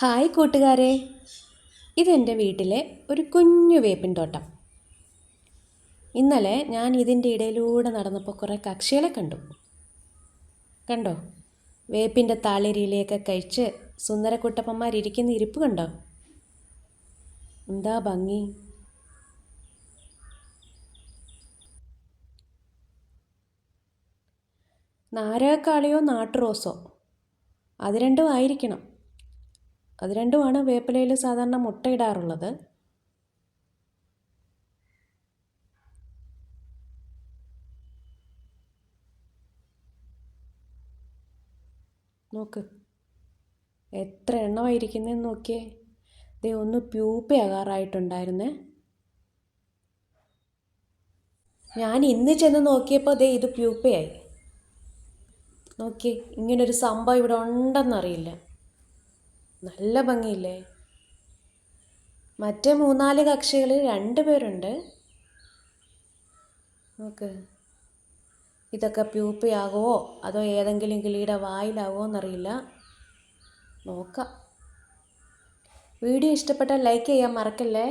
Hi കൂട്ടുകാരെ, ഇതെൻ്റെ വീട്ടിലെ ഒരു കുഞ്ഞു വേപ്പിൻ തോട്ടം. ഇന്നലെ ഞാൻ ഇതിൻ്റെ ഇടയിലൂടെ നടന്നപ്പോൾ കുറേ പക്ഷികളെ കണ്ടോ? വേപ്പിൻ്റെ താളിരിയിലയൊക്കെ കഴിച്ച് സുന്ദരക്കുട്ടപ്പന്മാരിയ്ക്കുന്ന ഇരിപ്പ് കണ്ടോ? എന്താ ഭംഗി! നാരകക്കാളിയോ നാട്ടുറോസോ അത് രണ്ടും ആയിരിക്കണം. അത് രണ്ടുമാണ് വേപ്പിലയിൽ സാധാരണ മുട്ടയിടാറുള്ളത്. നോക്ക്, എത്ര എണ്ണമായിരിക്കുന്നതെന്ന് നോക്കിയേ. ദേ ഒന്ന് പ്യൂപ്പയാകാറായിട്ടുണ്ടായിരുന്നേ. ഞാൻ ഇന്ന് ചെന്ന് നോക്കിയപ്പോൾ ദേ ഇത് പ്യൂപ്പയായി. നോക്കിയേ, ഇങ്ങനൊരു സംഭവം ഇവിടെ ഉണ്ടെന്നറിയില്ല. നല്ല ഭംഗിയില്ലേ? മറ്റേ 3-4 കക്ഷികളിൽ 2 പേരുണ്ട്. നോക്ക്, ഇതൊക്കെ പ്യൂപ്പയാകുമോ അതോ ഏതെങ്കിലും കിളിയുടെ വായിലാകുമോ എന്നറിയില്ല. നോക്കാം. വീഡിയോ ഇഷ്ടപ്പെട്ടാൽ ലൈക്ക് ചെയ്യാൻ മറക്കല്ലേ.